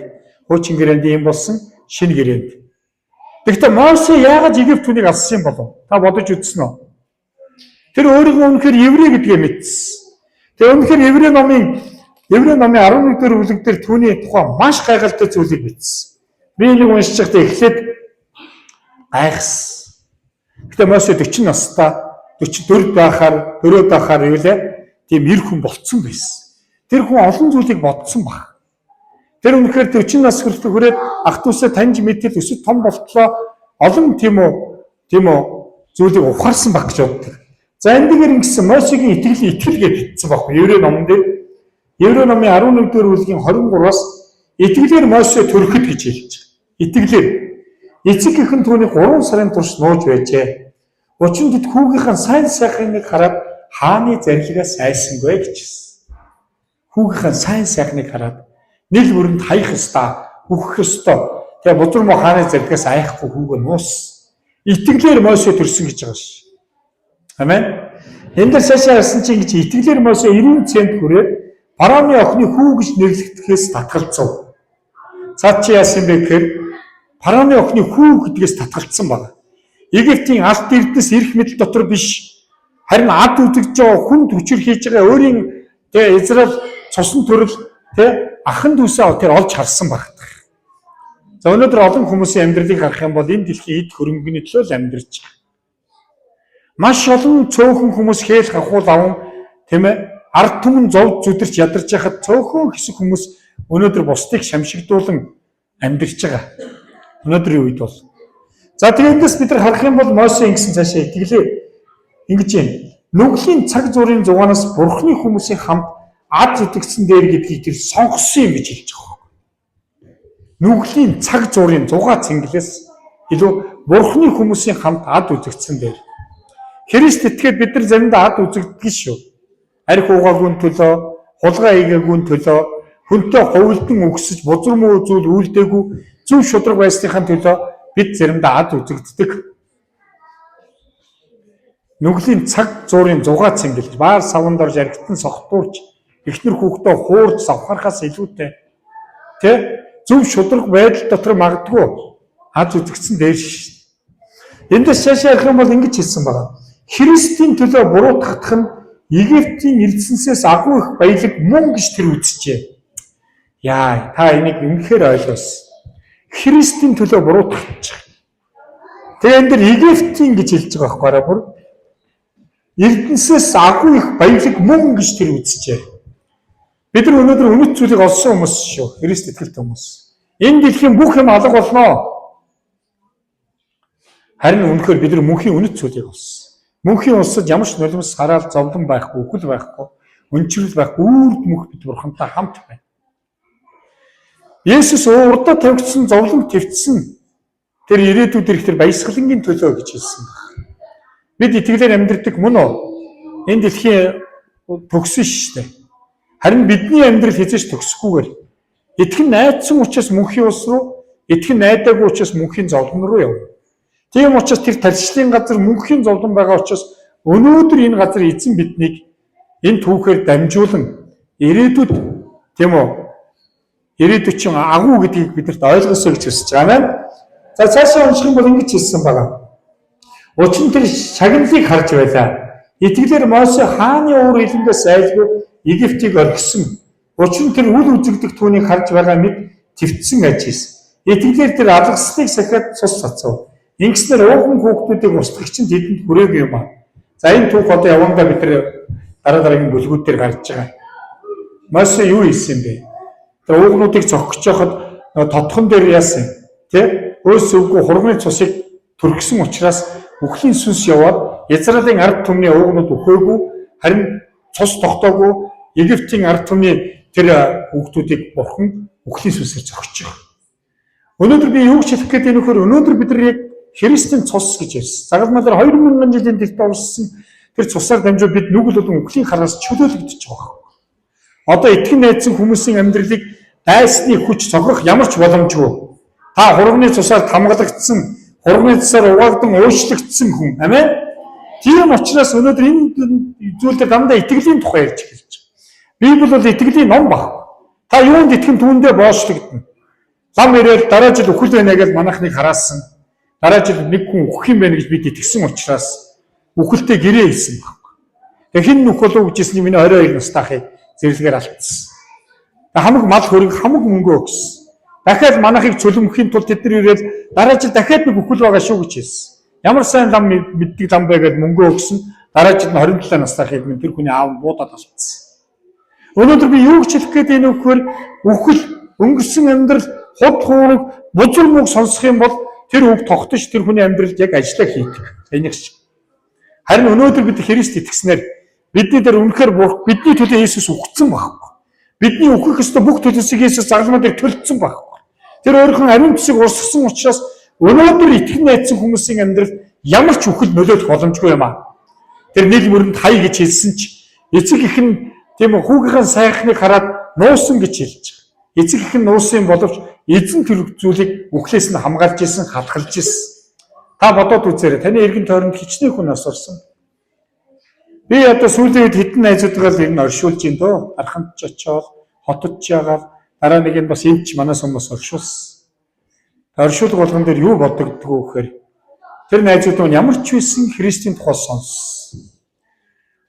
хуучин гэрээнд ийм болсон, шинэ гэрээнд. Гэхдээ Мосе яагаад Египт хүнийг алсан юм болов? Та бодож үзсэн үү? Тэр өөрийгөө үнэхээр еврей гэдгээ мэдсэн. Тэр үнэхээр еврей номын 11-р бүлэг дээр түүний тухай маш гайхалтай зүйлийг бичсэн. Би энийг уншиж байхдаа эхлээд гайхсан. Гэхдээ Мосе 40 настай, 44 байхаар юу лээ? Тийм эр хүн болцсон байсан. Тэр хүн олон зүйлийг бодсон баг. Тэр үнэхээр 40 нас хүрээд ах дүүсээ таньж мэдэл өсөд том болтлоо олон тийм үү зүйлийг ухаарсан баг гэж боддог. За энэ дээр ингэсэн Мосегийн итгэл гэж бичсэн баггүй. Еврей номон дээр Еврей номын 11-р бүлгийн 23-аас итгэлээр Мосе төрөхөд гэж хэлж байгаа. Итгэлээр эцэг эхэн түүний 3 сарын турш нууж байжээ. Учир нь тэд хүүгийнхэн сайн сайхныг хараад хааны зарилгаас айсангүй гэж хэлсэн. Хүүгийнхэн сайн сайхныг хараад нэг бүрэнд хаях ёстой, үхэх ёстой. Тэгээ бузар муу хааны зарилгаас айхгүй хүүгээ нуус. Итгэлээр Мосе төрсөн гэж байгаа ш. Амен. Энд дээр цаашаа харсан чинь ингэж итгэлээр Мосе 90 цент хүрээд фараоны охины хүү гэж нэрлэгдэхээс татгалцав. Цаад чи яасан бэ гэхээр фараоны охины хүү гэдгээс татгалцсан байна. Египтийн алт эрдэнэс эрх мэдэл дотор биш. Харин ад үзэгж байгаа хүнд хүчээр хийж байгаа өөрийн тэгээ Израиль цусан төрөл тэгээ ахан дүүсээ тэр олж харсан багт. За өнөөдөр олон хүмүүсийн амьдралыг харах юм бол энэ дэлхийн эд хөрөнгөний төлөө л амьдарч байгаа. Маш олон цөөхөн хүмүүс хээл хахуул аван тийм ээ ард түмэн зов зүдэрч ядарч яхад цөөхөн хэсэг хүмүүс өнөөдөр бусдыг шамшигдуулан амьдарч байгаа. Өнөөдрийн үед бол. За тэгэндээс бид нар харах юм бол Мосе ингэсэн цаашаа итгэлээ ингэж юм. Нүглийн цаг зуурын зугаанаас бурхны хүмүүсийн хамт ад зүтгэсэн дээр гэдгийг тэр сонгосон юм гэж хэлж байгаа. Нүглийн цаг зуурын зугаа цэнгэлээс илүү бурхны хүмүүсийн хамт ад үзэгдсэн дээр. Христ итгээд бид нар заримдаа ад үзэгддэг шүү. Арх угаагүй төлөө, хулгай хийгээгүй төлөө, хүнтэй ховлдон өгсөж, бузар муу зүйл үйлдээгүй, зөв шудраг байсныхаа төлөө бид заримдаа ад үзэгддэг. Нүглийн цаг зуурын зугаа цэнгэлж, баар савнд орж архитан согтуурч, эхнэр хүүхдээ хуурж савхархаас илүүтэй. Тэ? Зөв шудраг байдал дотор магадгүй ад үзэгдсэн дээр шүү. Эндээс цаашаа ярих юм бол ингэж хэлсэн байна. Христийн төлөө буруутгах нь Египтийн эрдэнэсээс агуу их баялаг мөн гэж тэр үзчихэ. Яа, та энийг үнэхээр ойлгосон. Христийн төлөө буруутгах. Тэгээ энэ дэр Египтийн гэж хэлж байгаа байхгүй бүр эрдэнэсээс агуу их баялаг мөн гэж тэр үзчихэ. Бид нар өнөөдөр үнэт зүйлийг олсон хүмүүс шүү. Христ итгэлтэй хүмүүс. Энэ дэлхийн бүх юм алга болно. Харин үнэхээр бид нар мөнхийн үнэт зүйлийг олсон. Мөнхийн улсад ямар ч нулимс гараал зовлон байхгүй, үхэл байхгүй, өнчрөл байхгүй, үрд мөнх бид бурхантай хамт байна. Есүс урдаа тавигдсан зовлон твцсэн тэр ирээдүйд ирэх тэр баясгалангийн төлөө гэж хэлсэн байна. Бид итгэлээр амьдрдаг мөн үү? Энэ дэлхийн төгсөн шүү дээ. Харин бидний амьдрал хязгаарч төгсөхгүйгээр итгэн найдсан учраас мөнхийн улс руу, итгэн найдаагүй учраас мөнхийн зовлон руу явна. Тийм учраас тэр тарчлын газар мөнхийн зовлон байгаа учраас өнөөдөр энэ газар эзэн биднийг энэ түүхээр дамжуулан ирээдүйд тийм үү? Ирээдүйд чинь агуу гэдгийг бидэрт ойлгосоо гэж хүсэж байгаа юм. За цаашаа унших юм бол ингэж хэлсэн байна. Учир нь тэр шагналыг харж байлаа. Итгэлээр Мосе хааны уур хилэнгээс айлгүй Египтийг орхисон. Учир нь тэр үл үзэгдэх түүнийг харж байгаа мэд твцсэн ажийс. Итгэлээр тэр алгаслыг сахиад цус цацав. Ингэснээр ууган хүүхдүүдийг устгагч нь тэдэнд хүрээгүй юм аа. За энэ түүх одоо явандаа бид нар дараагийн бүлгүүд дээр гарч байгаа. Мосе юу хийсэн бэ? Тэр уугнуудыг цогч яхад тотхон дээр яасан? Тэ? Өөс өвгөө хурмын цусыг төргсөн учраас үхлийн сүнс яваад Израилийн ард түмний уугнууд өхөөгүй харин цус тогтоогүй Египтийн ард түмний тэр хүүхдүүдийг бурхан үхлийн сүнсээр зогсож байгаа. Өнөөдөр би юу ч хэлэх гээд энэ нөхөр өнөөдөр бид нар яг Христийн цус гэж ярьсан. Загалмайлаар 2000 жилийн тэртээ урссан тэр цусаар дамжуулж бид нүгэл болон үхлийн хараас чөлөөлөгдөж байгаа. Одоо итгэн найдсан хүмүүсийн амьдралыг дайсны хүч цогох ямар ч боломжгүй. Та хурганы цусаар хамгаалагдсан, хурганы цусаар угаагдан уучлагдсан хүн. Амен. Тийм учраас өнөөдөр энэ зүйлээр дандаа итгэлийн тухай ярьж эхэлж байгаа. Библи бол итгэлийн ном баг. Та юунд итгэн түүндээ боочлогдно. Лам ирээд дараа жил үхэл байна гэж манайхныг хараасан. Дараа жил нэг хүн үхэх юм байна гэж бид итгэсэн учраас үхэлтэй гэрээ хийсэн баг. Тэгээ хин нүх болов гэжсэн миний 22 настайхыг зэрлэгээр алдсан. Хамаг мал хөрөнгө хамаг мөнгө өгсөн. Дахиад манайхыг цөлмөхийн тулд тэд нар ирээд дараа жил дахиад нэг үхэл байгаа шүү гэж хэлсэн. Ямар сайн лам мэддэг лам байгаад мөнгө өгсөн. Дараа жил 27 настайхыг минь тэр хүний аав нь буудаад алдсан. Өнөөдөр би юу гэж хэлэх гээд энэ үхээр үхэл өнгөрсөн амьдрал худ хуураг бузар мөг сонсох юм бол тэр үг тогтож тэр хүний амьдралд яг ажиллаа хийдэг. Энийг шиг. Харин өнөөдөр бид Христ итгэснээр бидний дээр үнэхээр бидний төлөө Иесус үхсэн байхгүй. Бидний үхэх ёстой бүх төлөөсийг Иесус загламаа дээр төлсөн байхгүй. Тэр өөрийнхөө ариун цэсийг урсгасан учраас өнөөдөр итгэн найдсан хүмүүсийн амьдралд ямар ч үхэл нөлөөлөх боломжгүй юм аа. Тэр нийл мөрөнд хай гэж хэлсэн ч эцэг их нь тийм хүүгийнхээ сайхныг хараад нуусан гэж хэлж байгаа. Эцэг их нь нуусан боловч эзэн тэр зүйлийг үхлээс нь хамгаалж исэн, хатгалж исэн. Та бодоод үзээрэй. Таны эргэн тойронд хичнээн хүн асуурсан. Би одоо сүүлийн үед хэдэн найзуудгаа л энэ оршуулж ин дөө. Архамд ч очоод, хотод ч яагаад дараа нэг нь бас энд ч манаас хүмүүс оршуулсан. Оршуулга болгон дээр юу бодогддгөө гэхээр тэр найзууд нь ямар ч байсан Христийн тухай сонссон.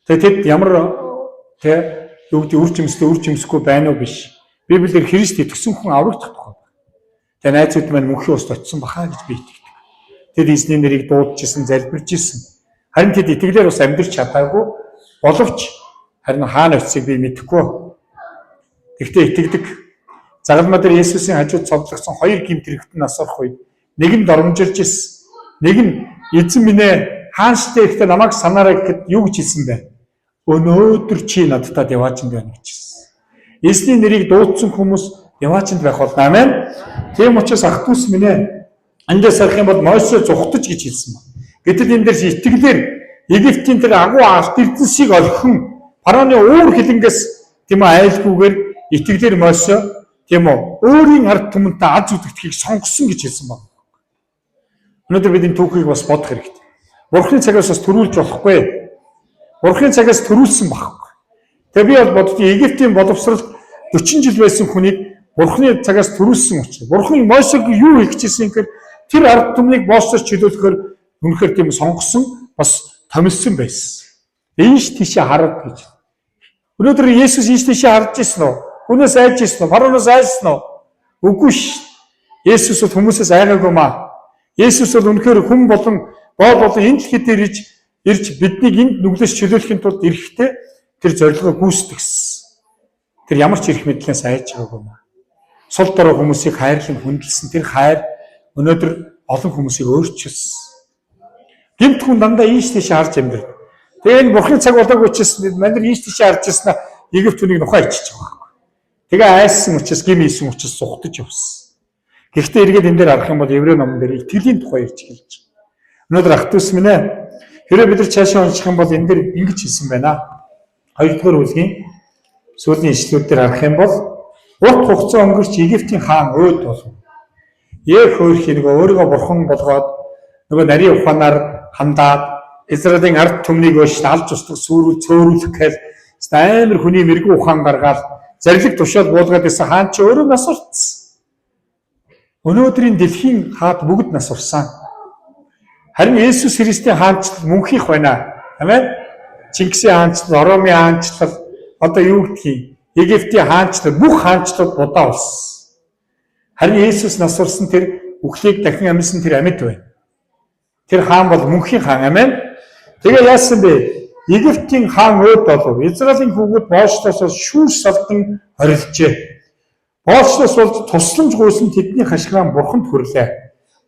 Тэгээд тэд ямар юу гэдэг үр жимсгүй байна уу биш. Библиэр Христ итгэсэн хүн аврагдах тухай. Тэгээд найзууд маань мөнхийн уст очсон бахаа гэж би итгэдэг. Тэд эзний нэрийг дуудажсэн, залбирж исэн. Харин тэд итгэлээр бас амьдрч чадаагүй боловч харин хаана очсыг би мэдэхгүй. Тэгтээ итгэдэг. Загалмаа дээр Есүсийн хажууд цовдлогсон хоёр гэмт хэрэгтэн нас орох үед нэг нь доромжилж исэн. Нэг нь эзэн минь ээ хаанчтай ихтэй намайг санаарай гэхэд юу гэж хэлсэн бэ? Өнөөдөр чи надтай яваачнд байна гэж хэлсэн. Эзний нэрийг дуудсан хүмүүс яваачнд байх болно. Амен. Тийм учраас ах дүүс минь ээ андаас арах юм бол Мойсе зүхтаж гэж хэлсэн ба. Гэтэл энэ дээр итгэлээр Египтийн тэр агуу алт эрдэнсийг олхон фараоны уур хилэнгээс тийм айлгүйгээр итгэлээр Мойсе тийм үү өөрийн ард түмэнтэй аз үзэгдэхийг сонгосон гэж хэлсэн ба. Өнөөдөр бид энэ түүхийг бас бодох хэрэгтэй. Бурхны цагаас бас төрүүлж болохгүй. Бурхны цагаас төрүүлсэн байхгүй. Тэгээ би бол боддоо Египтийн боловсролд 40 жил байсан хүнийг Бурхны цагаас төрүүлсэн учраас Бурхан Мойсег юу хийх гэсэн гэхээр тэр ард түмнийг боосоос чөлөөлөхөөр үнэхээр тийм сонгосон бас томилсон байсан. Ийш тийшээ хараад гэж. Өнөөдөр Есүс ийш тийшээ харж ирсэн үү? Хүнээс айж ирсэн үү? Фараоноос айсан уу? Үгүй ш. Есүс бол хүмүүсээс айгаагүй маа. Есүс бол үнэхээр хүн болон боол болон энэ дэлхийд ирж биднийг энд нүглээс чөлөөлөхийн тулд эрэхтэй тэр зорилгоо гүйцэтгэсэн. Тэр ямар ч эрх мэдлээс айж байгаагүй маа. Сул дорой хүмүүсийг хайрлан хүндэлсэн тэр хайр өнөөдөр олон хүмүүсийг өөрчилсөн. Гэмт хүн дандаа ийш тийш харж амьдрал. Тэгээ энэ Бурхны цаг болоогүй учраас бид ийш тийш харж ирсэн Египт хүнийг нухаа ичиж байгаа. Тэгээ айсан учраас гим ийсэн учраас сухтаж явсан. Гэхдээ эргээд энэ дээр харах юм бол Еврей номон дээр итгэлийн тухай ярьж эхэлж байгаа. Өнөөдөр ах トゥ ус минь ээ хэрэв бид нар цаашаа унших юм бол энэ дээр ингэж хэлсэн байна. 2 дугаар бүлгийн сүүлийн ишлүүд дээр харах юм бол урт хугацаа өнгөрч Египтийн хаан өөд болов. Ех өөрхийн өөрийгөө бурхан болгоод нөгөө нарийн ухаанаар хандаад Израилийн ард түмнийг өш алж устгах цөөрүүлэх гээл амар хүний мэрэгүү ухаан гаргаад зарлиг тушаал буулгаад байсан хаан ч өөрөө нас уртсан. Өнөөдрийн дэлхийн хаад бүгд нас урсан. Харин Есүс Христийн хаанчлал мөнхийх байна. Амен. Чингисийн хаанчлал, Ромын хаанчлал, одоо юу гэдгийг Египтийн хаанчлал, бүх хаанчлал будаа болсон. Харин Есүс нас урсан тэр үхлийг дахин амьсан тэр амьд байна. Тэр хаан бол мөнхийн хаан. Амен. Тэгээ яасан бэ? Египтийн хаан өөд болов. Израилийн хүүгүүд боочлоос шүүс салдан хорилжээ. Боочлоос бол тусламж гуйсан тэдний хашгираа бурханд хүрлээ.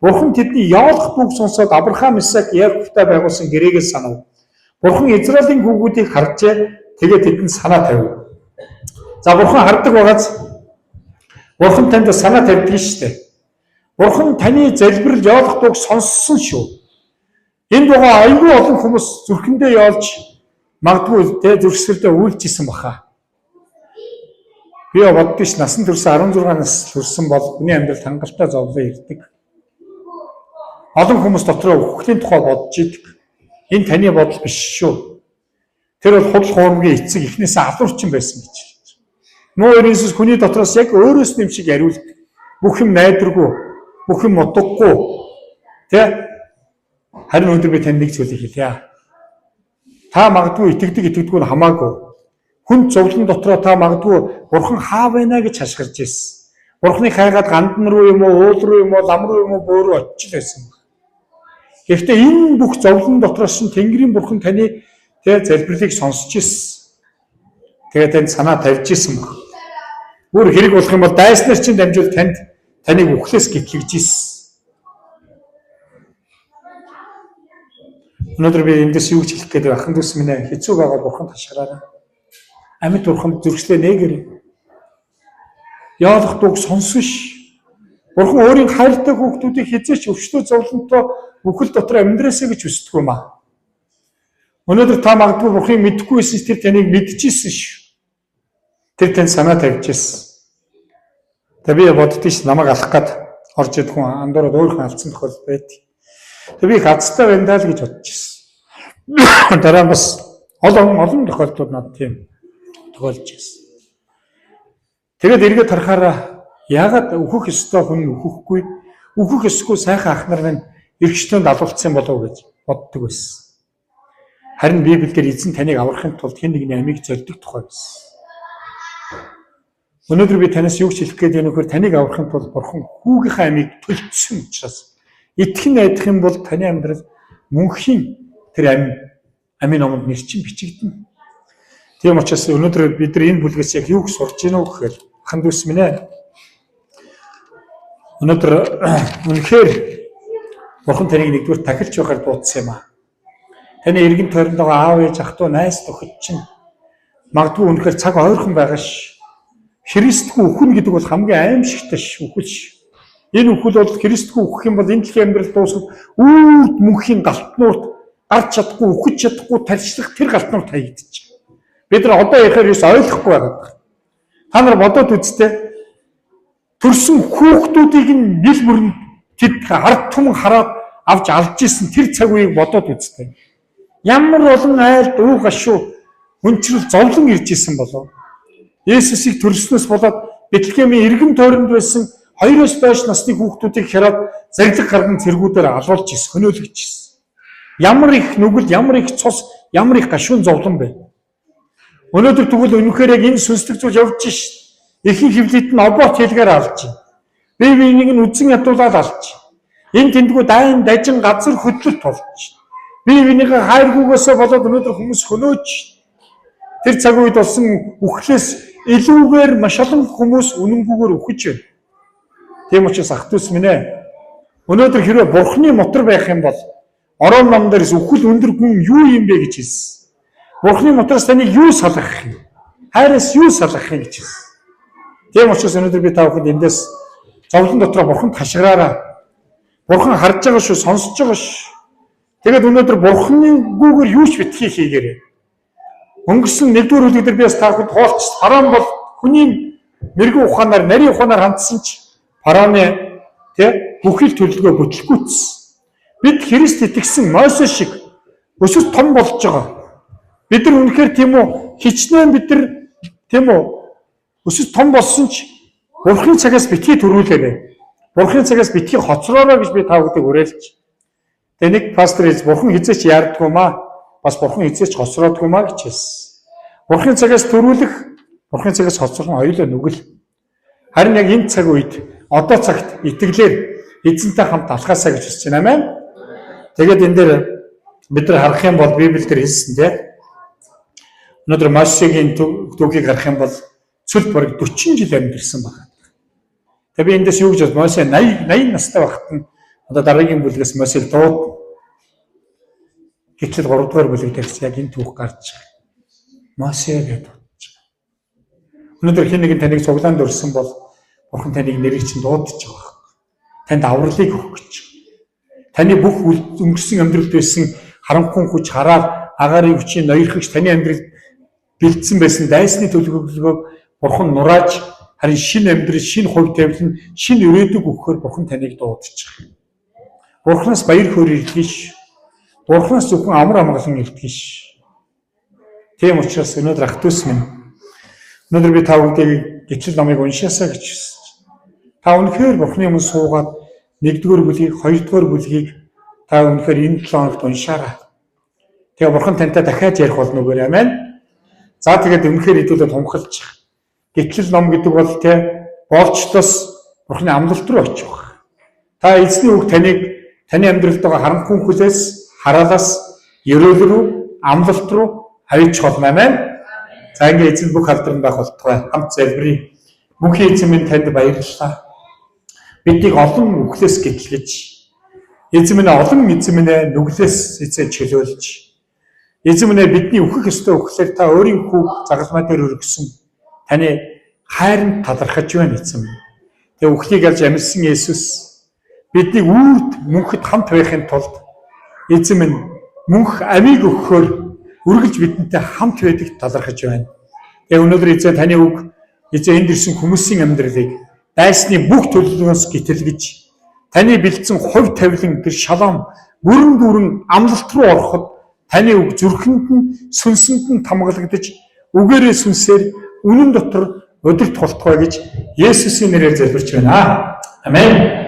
Бурхан тэдний явуулах бүгд сонсоод Авраам, Исаак, Яаковтай байгуулсан гэрээгээ санав. Бурхан Израилийн хүүгүүдийг харжээ. Тэгээд тэдэнд санаа тавив. За бурхан хардаг байгаач. Бурхан танд санаа тавьдаг шүү дээ. Бурхан таны залбирал явуулах бүгд сонссон шүү. Энэ дугаа аюул олон хүмүүс зүрхэндээ явуулж магадгүй тэ зүрхсэрлээ үйлчилсэн баха. Би боддогш насан турш 16 нас хүрсэн бол хүний амьдрал хангалттай зовлон ирдэг. Олон хүмүүс дотроо үхлийн тухай бодож идэг. Энэ таны бодол биш шүү. Тэр бол худал хуурмгийн эцэг эхнээсээ алуурчин байсан гэж. Нуу Иесус хүний дотроос яг өөрөөс нэм шиг яриулдаг. Бүх юм найдваргүй, бүх юм утгагүй. Тэ? Харин өнөөдөр би танд нэг зүйлийг хэлье. Та магадгүй итгэдэг нь хамаагүй. Хүн зовлон дотроо та магадгүй Бурхан хаа байна гэж хашгирч ирсэн. Бурханыг хайгаад гандан руу юм уу, уул руу юм уу, лам руу юм уу, бөөрөө очиж байсан. Гэхдээ энэ бүх зовлон дотроос нь Тэнгэрийн Бурхан таны залбирлыг сонсч ирсэн. Тэгээд танд санаа тавьж ирсэн баг. Өөр хэрэг болох юм бол дайснаар чинь дамжуул таныг үхлээс гэтлэгж ирсэн. Өнөөдөр би эндээс юу гэж хэлэх гээд ахын дүүс минь хэцүү байгаа Бурханд хашгираарай. Амьд Бурханд зүрхлээ нээгэр. Яалах дууг сонсвш. Бурхан өөрийн хайртай хүүхдүүдийг хизээч өвчтөө зовлонтой бүхэл дотор амьдраасаа гэж хүсдэг юм аа. Өнөөдөр та магадгүй Бурханыг мэдэхгүй байсан ч тэр таныг мэдчихсэн шүү. Тэр тань санаа тавьж ирсэн. Тэгээ би боддогч намайг алах гээд орж идэх хүн андуураад өөрхөн алдсан тохиолдол байдаг. Тэгээ би гацтай байна л гэж бодож ирсэн. Дараа нь бас олон тохиолдлууд надад тийм тохиолж ирсэн. Тэгээд эргээд харахаараа яагаад өөхөх ёстой хүн өөхөхгүй, өөхөх ёсгүй сайхан ах нар минь эргчтэнд алуулсан болов гэж боддог байсан. Харин Библиэлд эзэн таныг аврахын тулд хэн нэгний амийг зорддог тухай байсан. Өнөөдөр би танаас юу ч хэлэх гээд байна вөхөр таныг аврахын тулд Бурхан хүүгийнхээ амийг төлсөн учраас итгэн найдах юм бол таны амьдрал мөнхийн тэр амийн номонд нэрчин бичигдэнэ. Тийм учраас өнөөдөр бид нар энэ бүлгээс яг юу сурч гинөө гэхээр ахын дүүс минь ээ. Өнөөдөр үнэхээр Бурхан таныг нэгдүгээр тахилч байхаар дуудсан юм аа. Таны эргэн тойрондоо аав ээж ах トゥ найз нөхөд чинь магадгүй үнэхээр цаг ойрхон байгаа ш. Христгүй үхэн гэдэг бол хамгийн аимшигтай ш үхэл ш. Энэ үхэл бол Христгүй үхэх юм бол энэ дэлхийн амьдрал дуусах үрд мөнхийн галтнуурт гарч чадахгүй үхэж чадахгүй тарчлах тэр галтнуурт хаягдчих. Бид нар одоо яхаар юус ойлгохгүй байгаа. Та нар бодоод үзтээ төрсөн хүүхдүүдийг нь нэл мөрөнд тэд ард түмэн хараад авч алж исэн тэр цаг үеийг бодоод үзтээ. Ямар олон айл дуу гашуу өнчрөл зовлон ирж исэн болов. Есүсийг төрснөөс болоод Бэтлехемийн эргэн тойронд байсан 2-оос доош насны хүүхдүүдийг хараад зэрлэг гарган цэргүүдээр алуулж исэн, хөнөөлгөж исэн. Ямар их нүгэл, ямар их цус, ямар их гашуун зовлон бэ. Өнөөдөр тэгвэл үнэхээр яг энэ сүнслэг зүйл явж шít. Эхийн хөвлөд нь аборт хэлгээр алж байна. Бие биенийг нь үзэн ядуулаад алж байна. Энэ тэндгүү дайн дажин газар хөдлөлт болж байна. Бие биенийхээ хайргүйгээсээ болоод өнөөдөр хүмүүс хөнөөж тэр цаг үед болсон үхлээс илүүгээр маш олон хүмүүс үнэнгүйгээр үхэж байна. Тийм учраас ах トゥ ус минь ээ. Өнөөдөр хэрвээ Бурхны мотор байх юм бол Орон ном дээрс үхэл өндөр гүн юу юм бэ гэж хэлсэн. Бурхны мотороос таныг юу салгах юм? Хайраас юу салгах юм гэж хэлсэн. Тийм учраас өнөөдөр би та бүхэнд эндээс зовлон дотроо Бурханд хашгираарай. Бурхан харж байгаа шүү, сонсож байгаа шүү. Тэгээд өнөөдөр Бурхны гүүгээр юу ч битгий хийгээрэй. Өнгөрсөн 1-р үлгэр дээр би бас та бүхэнд тоолч Фараон бол хүний мэрэгэн ухаанаар, нарийн ухаанаар хандсан ч Фараоны бүхэл төлөвлөгөө бүтлгүүцсэн. Бид Христ итгэсэн Мойсе шиг өсөж том болж байгаа. Бид нар үнэхээр тийм үү хичнээн бид нар тийм үү өсөж том болсон ч Бурхны цагаас битгий төрүүлээрэй. Бурхны цагаас битгий хоцроороо гэж би та бүхэнд уриалж. Тэгээ нэг пастор Бурхан хизээч яардгүй маа. Бас Бурхан хизээч хоцроодгүй маа гэж хэлсэн. Бурхны цагаас төрүүлэх, Бурхны цагаас хоцрох нь хоёулаа нүгэл. Харин яг энэ цаг үед одоо цагт итгэлээр эзэнтэй хамт алхаасаа гэж хэлж байна. Амен. Тэгээд энэ дээр бид нар харах юм бол Библиэлд хэлсэн тийм. Өнөөдөр Мосегийн түүхийг харах юм бол цүлд бараг 40 жил амьдэрсэн байна. Тэгээд би эндээс юу гэж бод Мосе 80 настай байхад нь одоо дараагийн бүлгээс Мосел дууд. Гэтэл 3 дугаар бүлэг дээрс яг энэ түүх гарч байгаа. Мосе гэдэг. Өнөөдөр хэн нэгэн таныг цуглаанд өрсөн бол Бурхан таныг нэрийг чинь дуудаж байгаа. Танд авралыг өгөх гэж. Таны бүх өнгөрсөн амьдралд байсан харанхуй хүч, хараар, агаарын хүчийн ноёрхогч таны амьдралд бэлдсэн байсан дайсны төлөвлөгөөг Бурхан нурааж харин шинэ амьдрал, шинэ хувь тавилан, шинэ ирээдүг өгөхөөр Бурхан таныг дуудаж байгаа. Бурханаас баяр хөөр илгээш. Бурханаас зөвхөн амар амгалан илтгэж ш. Тийм учраас өнөөдөр ах дүүс минь өнөөдөр би та бүдгийг гитлэл номыг уншаасаа гэж хүсэж. Та үнэхээр Бурханы өмнө суугаад 1-р бүлгийг, 2-р бүлгийг та үнэхээр энэ 7 хоногт уншаарай. Тэгээ Бурхан тантай дахиад ярих болно үгээр амин. За тэгээд үнэхээр хэдүүлээд тунхалчих. Гитлэл ном гэдэг бол боолчлоос Бурханы амлалт руу очих. Та эзний үг таны амьдралд байгаа харанхуй хүлээс, хараалаас, ерөөл рүү, амлалт руу хавьчих болно амин. За ингээ эзэн бүх алдран байх болтугай. Хамт залбирая. Мөнхийн эзэн минь танд баярлалаа. Биднийг олон үхлээс гэтлгэж, эзэн минь олон эзэн минь нүглээс эзэн чөлөөлж, эзэн минь бидний үхэх ёстой үхлээр та өөрийн хүүг загалмай дээр өргөсөн таны хайранд талархаж байна эзэн минь. Тэгээ үхлийг алж амьдсан Есүс бидний үрд мөнхөд хамт байхын тулд эзэн минь мөнх амийг өгөхөөр үргэлж бидэнтэй хамт байдагт талархаж байна. Тэгээ өнөөдөр эзэн таны үг эзэн энд ирсэн хүмүүсийн амьдралыг дайсны бүх төлөвлөгөөс гítэлгэж таны бэлдсэн хувь тавилан тэр шалам бүрэн амлалт руу ороход таны үг зүрхэнд нь сүнсэнд нь тамгалагдаж үгээрээ сүнсээр үнэн дотор өдөрт болтугай гэж Есүсийн нэрээр залбирч байна. Амен.